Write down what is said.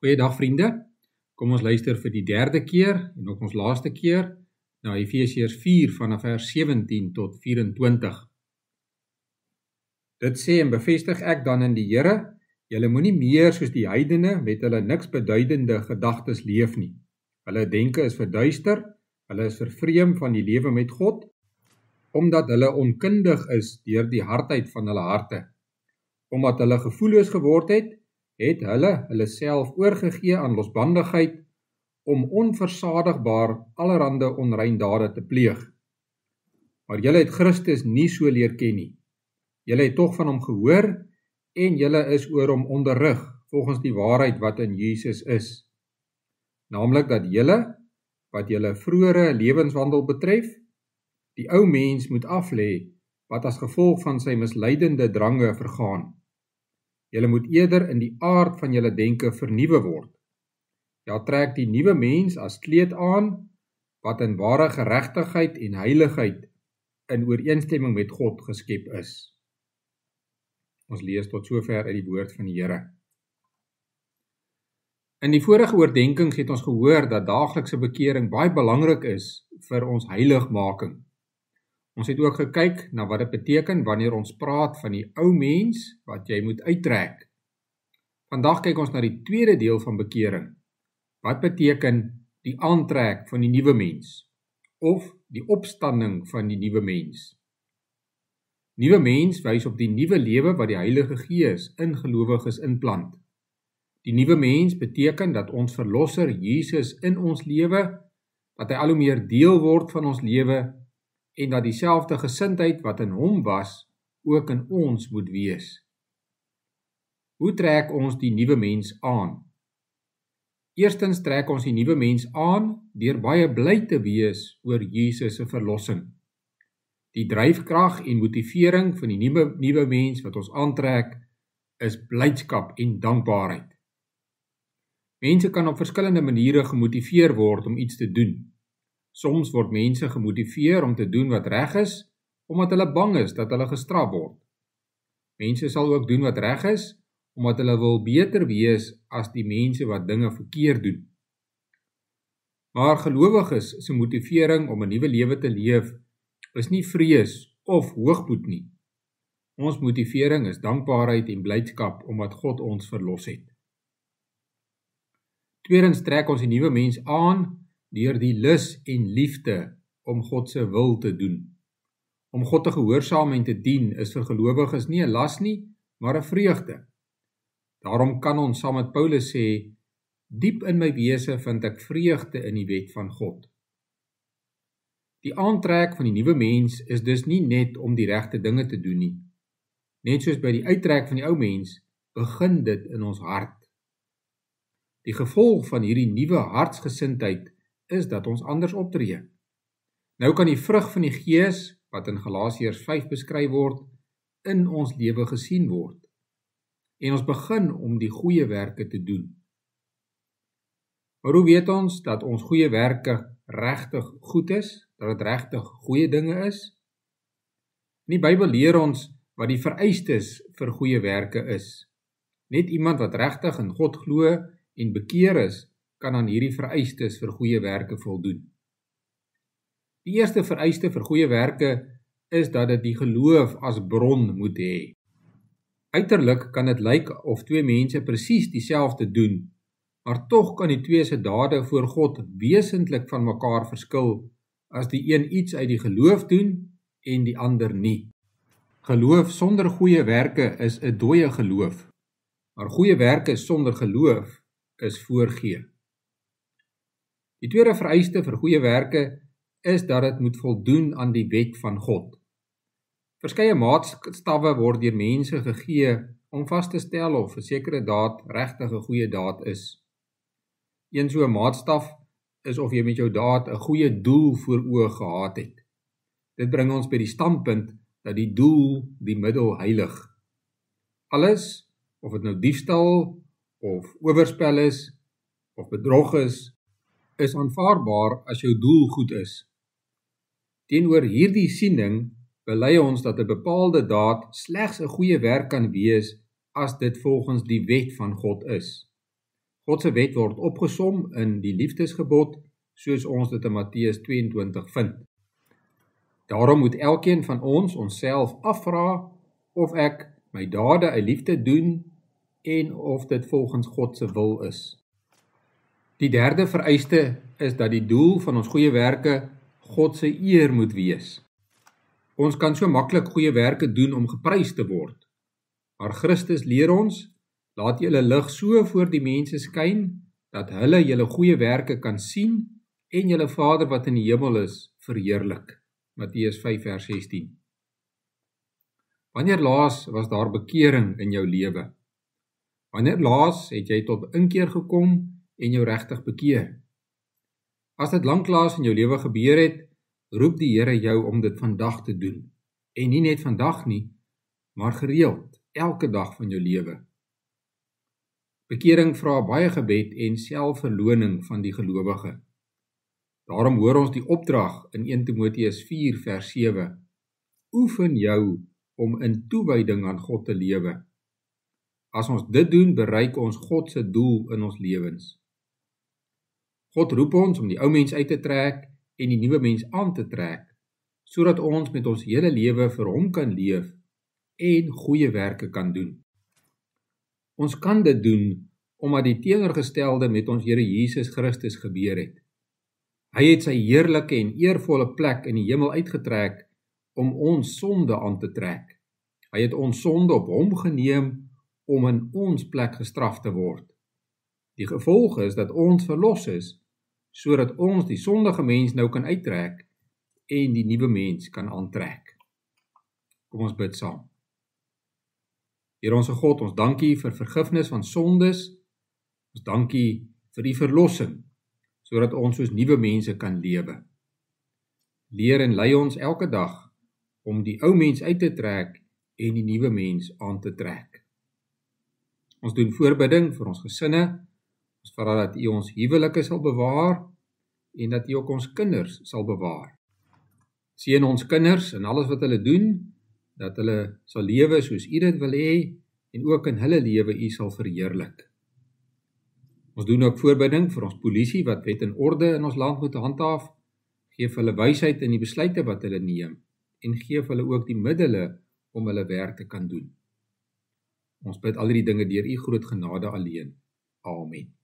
Goeiedag vriende, kom ons luister vir die derde keer en ook ons laaste keer na Efesiërs 4 vanaf vers 17 tot 24. Dit sê en bevestig ek dan in die Here, julle moenie meer soos die heidene met hulle niks beduidende gedagtes leef nie. Hulle denke is verduister, hulle is vervreem van die lewe met God, omdat hulle onkundig is deur die hardheid van hulle harte. Omdat hulle gevoelloos geword het hulle self oorgegee aan losbandigheid om onversadigbaar allerhande onreindade te pleeg. Maar julle het Christus nie so leer ken nie. Julle het tog van hom gehoor en julle is oor hom onderrig volgens die waarheid wat in Jesus is. Naamlik dat julle, wat julle vroegere lewenswandel betref, die ou mens moet aflê wat as gevolg van sy misleidende drange vergaan. Julle moet eerder in die aard van julle denke vernuwe word. Ja, trek die nuwe mens as kleed aan, wat in ware geregtigheid en heiligheid in ooreenstemming met God geskep is. Ons lees tot sover uit die woord van die Here. In die vorige oordeenkings het ons gehoor dat daaglikse bekering baie belangrik is vir ons heiligmaking. Ons het ook gekyk na wat dit beteken wanneer ons praat van die ou mens wat jy moet uittrek. Vandag kyk ons na die tweede deel van bekering. Wat beteken die aantrek van die nuwe mens of die opstanding van die nuwe mens? Nuwe mens wys op die nuwe lewe wat die Heilige Gees in gelowiges inplant. Die nuwe mens beteken dat ons verlosser Jesus in ons lewe, dat hy al hoe meer deel word van ons lewe en dat dieselfde gesindheid wat in hom was, ook in ons moet wees. Hoe trek ons die nuwe mens aan? Eerstens trek ons die nuwe mens aan deur baie bly te wees oor Jesus se verlossing. Die dryfkrag en motivering van die nuwe mens wat ons aantrek, is blydskap en dankbaarheid. Mense kan op verskillende maniere gemotiveer word om iets te doen. Soms word mense gemotiveer om te doen wat reg is, omdat hulle bang is dat hulle gestraf word. Mense sal ook doen wat reg is, omdat hulle wil beter wees as die mense wat dinge verkeerd doen. Maar gelowiges se motivering om 'n nuwe lewe te leef, is nie vrees of hoogmoed nie. Ons motivering is dankbaarheid en blydskap omdat God ons verlos het. Tweedens trek ons die nuwe mens aan deur die lus en liefde om God se wil te doen. Om God te gehoorsaam en te dien is vir gelowiges nie 'n las nie, maar 'n vreugde. Daarom kan ons saam met Paulus sê, diep in my wese vind ek vreugde in die wet van God. Die aantrek van die nuwe mens is dus nie net om die regte dinge te doen nie. Net soos by die uittrek van die ou mens, begin dit in ons hart. Die gevolg van hierdie nuwe hartsgesindheid is dat ons anders optree. Nou kan die vrug van die Gees, wat in Galasiërs 5 beskryf word, in ons lewe gesien word. En ons begin om die goeie werke te doen. Maar hoe weet ons dat ons goeie werke regtig goed is, dat dit regtig goeie dinge is? In die Bybel leer ons wat die vereistes vir goeie werke is. Net iemand wat regtig in God glo en bekeer is, kan aan hierdie vereistes vir goeie werke voldoen. Die eerste vereiste vir goeie werke is dat dit die geloof as bron moet hê. Uiterlik kan dit lyk of twee mense presies dieselfde doen, maar tog kan die twee se dade voor God wesentlik van mekaar verskil as die een iets uit die geloof doen en die ander nie. Geloof sonder goeie werke is 'n dooie geloof, maar goeie werke sonder geloof is voorgee. Die tweede vereiste vir goeie werke is dat dit moet voldoen aan die wet van God. Verskeie maatstawwe word deur mense gegee om vas te stel of 'n sekere daad regtig 'n goeie daad is. Een so 'n maatstaf is of jy met jou daad 'n goeie doel voor oë gehad het. Dit bring ons by die standpunt dat die doel die middel heilig. Alles, of dit nou diefstal of oorspel is of bedrog is aanvaarbaar as jou doel goed is. Teenoor hierdie siening bely ons dat 'n bepaalde daad slegs 'n goeie werk kan wees as dit volgens die wet van God is. God se wet word opgesom in die liefdesgebod, soos ons dit in Matteus 22 vind. Daarom moet elkeen van ons onsself afvra of ek my dade uit liefde doen en of dit volgens God se wil is. Die derde vereiste is dat die doel van ons goeie werke God se eer moet wees. Ons kan so maklik goeie werke doen om geprys te word. Maar Christus leer ons, laat julle lig so voor die mense skyn, dat hulle julle goeie werke kan sien en julle Vader wat in die hemel is, verheerlik. Matteus 5 vers 16. Wanneer laas was daar bekering in jou lewe? Wanneer laas het jy tot inkeer gekom en jou regtig bekeer? As dit lanklaas in jou lewe gebeur het, roep die Here jou om dit vandag te doen. En nie net vandag nie, maar gereeld, elke dag van jou lewe. Bekering vra baie gebed en selfverloning van die gelowige. Daarom hoor ons die opdrag in 1 Timoteus 4 vers 7. Oefen jou om in toewyding aan God te lewe. As ons dit doen, bereik ons God se doel in ons lewens. God roep ons om die ou mens uit te trek en die nuwe mens aan te trek, sodat ons met ons hele lewe vir hom kan leef en goeie werke kan doen. Ons kan dit doen omdat die teenoorgestelde met ons Here Jesus Christus gebeur het. Hy het sy heerlike en eervolle plek in die hemel uitgetrek om ons sonde aan te trek. Hy het ons sonde op hom geneem om in ons plek gestraf te word. Die gevolg is dat ons verlos is, sodat ons die sondige mens nou kan uittrek en die nuwe mens kan aantrek. Kom ons bid saam. Here onse God, ons dankie vir vergifnis van sondes, ons dankie vir die verlossing, sodat ons soos nuwe mense kan lewe. Leer en lei ons elke dag om die ou mens uit te trek en die nuwe mens aan te trek. Ons doen voorbidding vir ons gesinne, ons vra dat U ons huwelike sal bewaar en dat U ook ons kinders sal bewaar. Seën ons kinders in alles wat hulle doen, dat hulle sal lewe soos U dit wil hê en ook in hulle lewe U sal verheerlik. Ons doen ook voorbidding vir ons polisie wat wet en orde in ons land moet handhaaf, gee vir hulle wysheid in die besluite wat hulle neem en gee vir hulle ook die middele om hulle werk te kan doen. Ons bid al die dinge deur U groot genade alleen. Amen.